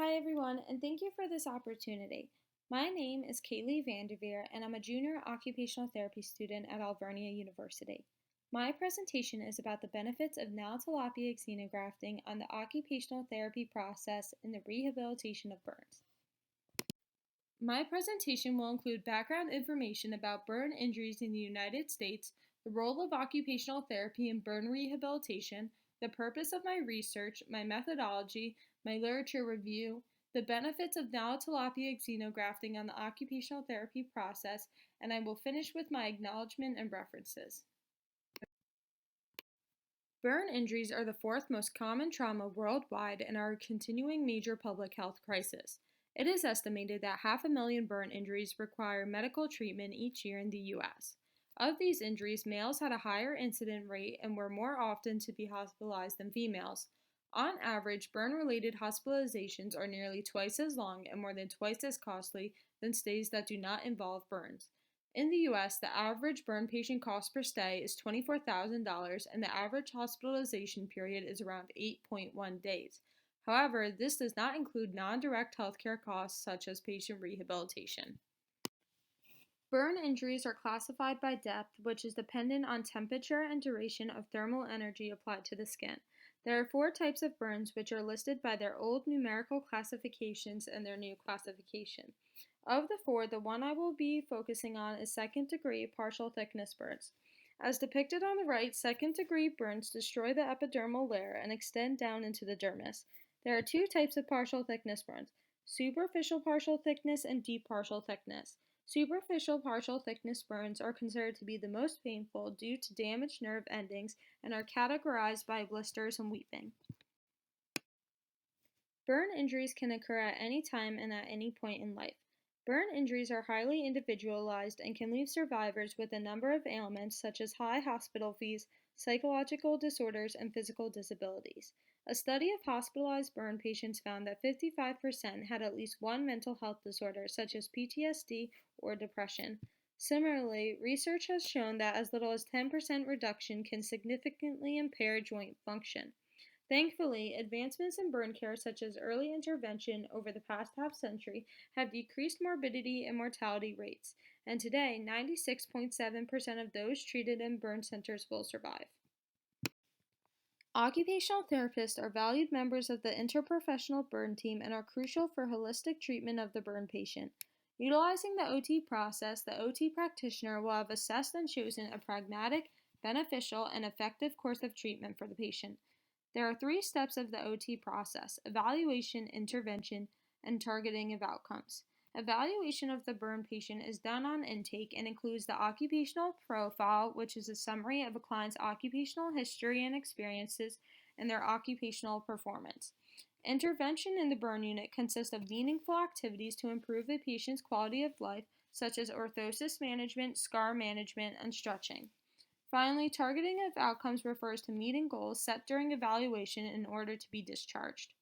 Hi everyone, and thank you for this opportunity. My name is Caleigh Van Der Veer, and I'm a junior occupational therapy student at Alvernia University. My presentation is about the benefits of Nile Tilapia Xenografting on the occupational therapy process in the rehabilitation of burns. My presentation will include background information about burn injuries in the United States, the role of occupational therapy in burn rehabilitation, the purpose of my research, my methodology, my literature review, the benefits of Nile Tilapia Xenografting on the occupational therapy process, and I will finish with my acknowledgement and references. Burn injuries are the fourth most common trauma worldwide and are a continuing major public health crisis. It is estimated that 500,000 burn injuries require medical treatment each year in the U.S. Of these injuries, males had a higher incident rate and were more often to be hospitalized than females. On average, burn-related hospitalizations are nearly twice as long and more than twice as costly than stays that do not involve burns. In the U.S., the average burn patient cost per stay is $24,000 and the average hospitalization period is around 8.1 days. However, this does not include non-direct healthcare costs such as patient rehabilitation. Burn injuries are classified by depth, which is dependent on temperature and duration of thermal energy applied to the skin. There are 4 types of burns, which are listed by their old numerical classifications and their new classification. Of the 4, the one I will be focusing on is second-degree partial thickness burns. As depicted on the right, second-degree burns destroy the epidermal layer and extend down into the dermis. There are 2 types of partial thickness burns: superficial partial thickness and deep partial thickness. Superficial partial thickness burns are considered to be the most painful due to damaged nerve endings and are categorized by blisters and weeping. Burn injuries can occur at any time and at any point in life. Burn injuries are highly individualized and can leave survivors with a number of ailments such as high hospital fees, psychological disorders, and physical disabilities. A study of hospitalized burn patients found that 55% had at least one mental health disorder, such as PTSD or depression. Similarly, research has shown that as little as 10% reduction can significantly impair joint function. Thankfully, advancements in burn care, such as early intervention over the past half-century, have decreased morbidity and mortality rates, and today 96.7% of those treated in burn centers will survive. Occupational therapists are valued members of the interprofessional burn team and are crucial for holistic treatment of the burn patient. Utilizing the OT process, the OT practitioner will have assessed and chosen a pragmatic, beneficial, and effective course of treatment for the patient. There are 3 steps of the OT process: evaluation, intervention, and targeting of outcomes. Evaluation of the burn patient is done on intake and includes the occupational profile, which is a summary of a client's occupational history and experiences and their occupational performance. Intervention in the burn unit consists of meaningful activities to improve the patient's quality of life, such as orthosis management, scar management, and stretching. Finally, targeting of outcomes refers to meeting goals set during evaluation in order to be discharged.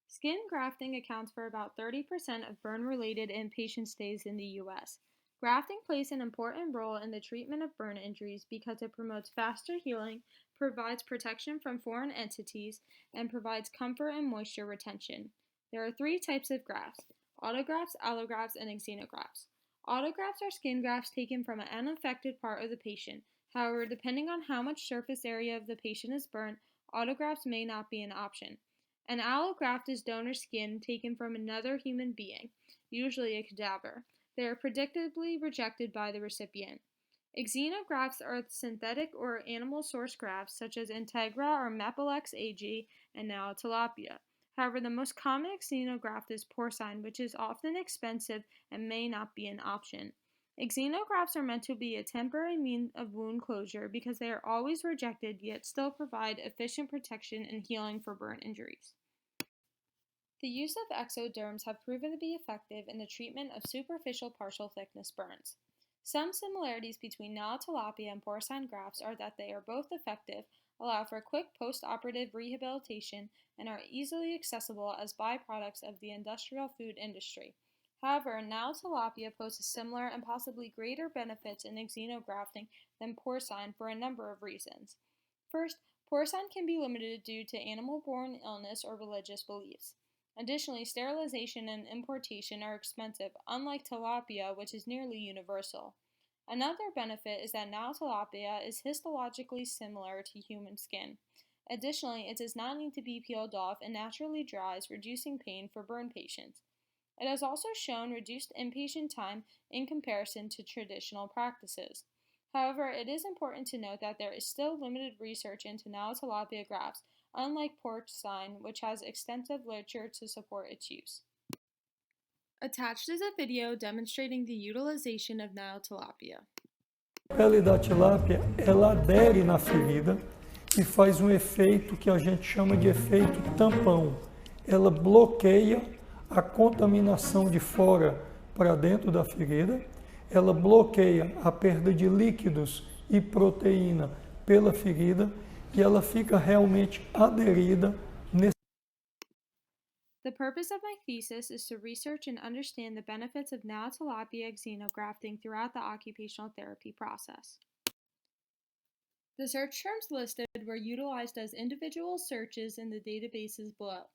Skin grafting accounts for about 30% of burn-related inpatient stays in the U.S. Grafting plays an important role in the treatment of burn injuries because it promotes faster healing, provides protection from foreign entities, and provides comfort and moisture retention. There are 3 types of grafts: autografts, allografts, and xenografts. Autografts are skin grafts taken from an unaffected part of the patient. However, depending on how much surface area of the patient is burnt, autografts may not be an option. An allograft is donor skin taken from another human being, usually a cadaver. They are predictably rejected by the recipient. Xenografts are synthetic or animal source grafts such as Integra or Mepilex AG and Nile Tilapia. However, the most common xenograft is porcine, which is often expensive and may not be an option. Xenografts are meant to be a temporary means of wound closure because they are always rejected yet still provide efficient protection and healing for burn injuries. The use of exoderms have proven to be effective in the treatment of superficial partial thickness burns. Some similarities between Nile tilapia and porcine grafts are that they are both effective, allow for quick post-operative rehabilitation, and are easily accessible as byproducts of the industrial food industry. However, Nile tilapia poses similar and possibly greater benefits in xenografting than porcine for a number of reasons. First, porcine can be limited due to animal-borne illness or religious beliefs. Additionally, sterilization and importation are expensive, unlike tilapia, which is nearly universal. Another benefit is that Nile tilapia is histologically similar to human skin. Additionally, it does not need to be peeled off and naturally dries, reducing pain for burn patients. It has also shown reduced inpatient time in comparison to traditional practices. However, it is important to note that there is still limited research into Nile tilapia grafts, unlike porcine, which has extensive literature to support its use. Attached is a video demonstrating the utilization of Nile tilapia. A pele da tilápia, ela adere na ferida e faz um efeito que a gente chama de efeito tampão. Ela bloqueia a contaminação de fora para dentro da ferida, ela bloqueia a perda de líquidos e proteína pela ferida e ela fica realmente aderida nesse. The purpose of my thesis is to research and understand the benefits of Nile Tilapia Xenografting throughout the occupational therapy process. The search terms listed were utilized as individual searches in the databases below.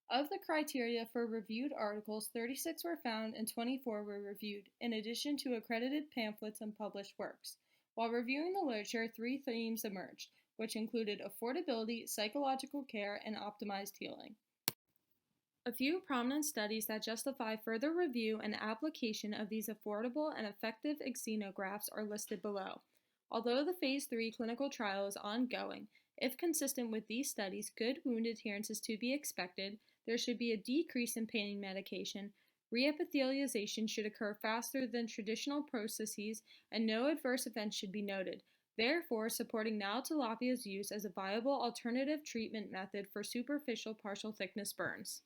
Of the criteria for reviewed articles, 36 were found and 24 were reviewed, in addition to accredited pamphlets and published works. While reviewing the literature, 3 themes emerged, which included affordability, psychological care, and optimized healing. A few prominent studies that justify further review and application of these affordable and effective xenografts are listed below. Although the Phase 3 clinical trial is ongoing, if consistent with these studies, good wound adherence is to be expected, there should be a decrease in pain medication, reepithelialization should occur faster than traditional processes, and no adverse events should be noted, therefore supporting Nile tilapia's use as a viable alternative treatment method for superficial partial thickness burns.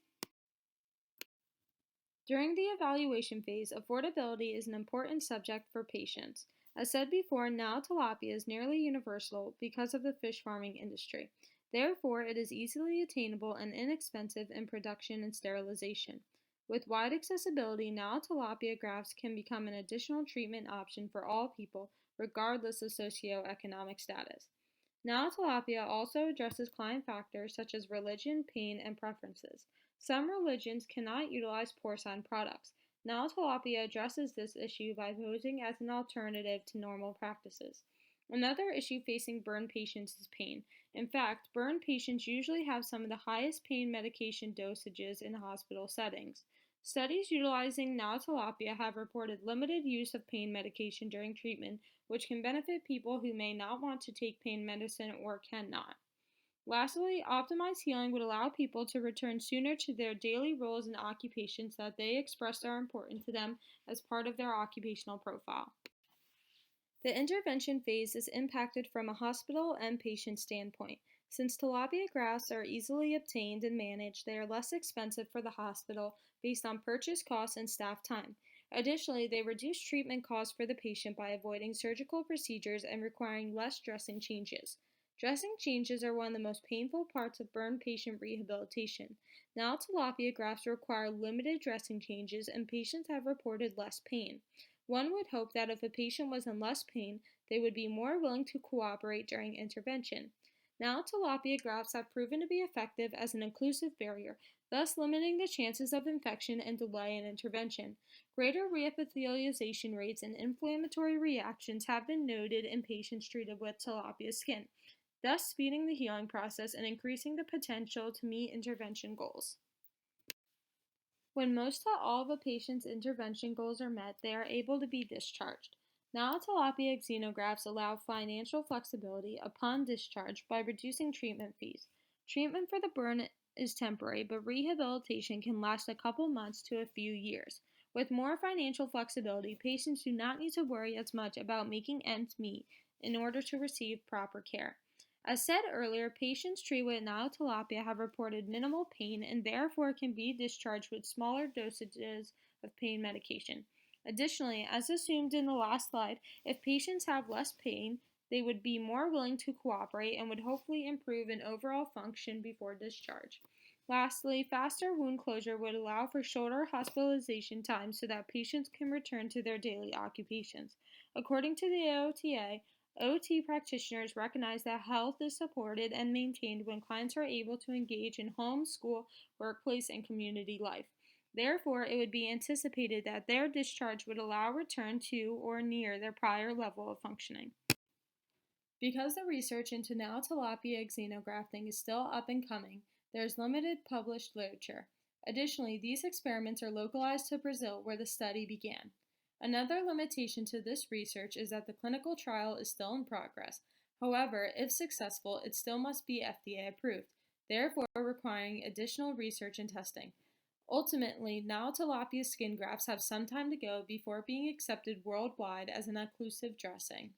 During the evaluation phase, affordability is an important subject for patients. As said before, Nile tilapia is nearly universal because of the fish farming industry. Therefore, it is easily attainable and inexpensive in production and sterilization. With wide accessibility, Nile tilapia grafts can become an additional treatment option for all people, regardless of socioeconomic status. Nile tilapia also addresses client factors such as religion, pain, and preferences. Some religions cannot utilize porcine products. Nile tilapia addresses this issue by posing as an alternative to normal practices. Another issue facing burn patients is pain. In fact, burn patients usually have some of the highest pain medication dosages in hospital settings. Studies utilizing Nile tilapia have reported limited use of pain medication during treatment, which can benefit people who may not want to take pain medicine or cannot. Lastly, optimized healing would allow people to return sooner to their daily roles and occupations that they expressed are important to them as part of their occupational profile. The intervention phase is impacted from a hospital and patient standpoint. Since tilapia grafts are easily obtained and managed, they are less expensive for the hospital based on purchase costs and staff time. Additionally, they reduce treatment costs for the patient by avoiding surgical procedures and requiring less dressing changes. Dressing changes are one of the most painful parts of burn patient rehabilitation. Now, tilapia grafts require limited dressing changes, and patients have reported less pain. One would hope that if a patient was in less pain, they would be more willing to cooperate during intervention. Now, tilapia grafts have proven to be effective as an occlusive barrier, thus limiting the chances of infection and delay in intervention. Greater reepithelialization rates and inflammatory reactions have been noted in patients treated with tilapia skin, thus speeding the healing process and increasing the potential to meet intervention goals. When most to all of a patient's intervention goals are met, they are able to be discharged. Nile tilapia xenografts allow financial flexibility upon discharge by reducing treatment fees. Treatment for the burn is temporary, but rehabilitation can last a couple months to a few years. With more financial flexibility, patients do not need to worry as much about making ends meet in order to receive proper care. As said earlier, patients treated with Nile tilapia have reported minimal pain and therefore can be discharged with smaller dosages of pain medication. Additionally, as assumed in the last slide, if patients have less pain, they would be more willing to cooperate and would hopefully improve in overall function before discharge. Lastly, faster wound closure would allow for shorter hospitalization times so that patients can return to their daily occupations. According to the AOTA, OT practitioners recognize that health is supported and maintained when clients are able to engage in home, school, workplace, and community life. Therefore, it would be anticipated that their discharge would allow return to or near their prior level of functioning. Because the research into Nile Tilapia Xenografting is still up and coming, there is limited published literature. Additionally, these experiments are localized to Brazil, where the study began. Another limitation to this research is that the clinical trial is still in progress. However, if successful, it still must be FDA approved, therefore requiring additional research and testing. Ultimately, Nile tilapia skin grafts have some time to go before being accepted worldwide as an occlusive dressing.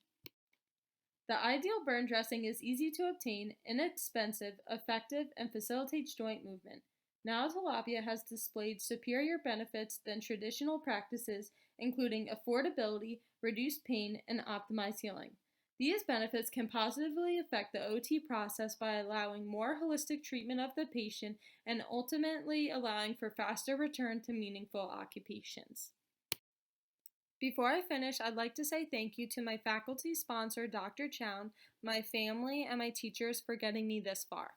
The ideal burn dressing is easy to obtain, inexpensive, effective, and facilitates joint movement. Nile tilapia has displayed superior benefits than traditional practices, including affordability, reduced pain, and optimized healing. These benefits can positively affect the OT process by allowing more holistic treatment of the patient and ultimately allowing for faster return to meaningful occupations. Before I finish, I'd like to say thank you to my faculty sponsor, Dr. Chown, my family, and my teachers for getting me this far.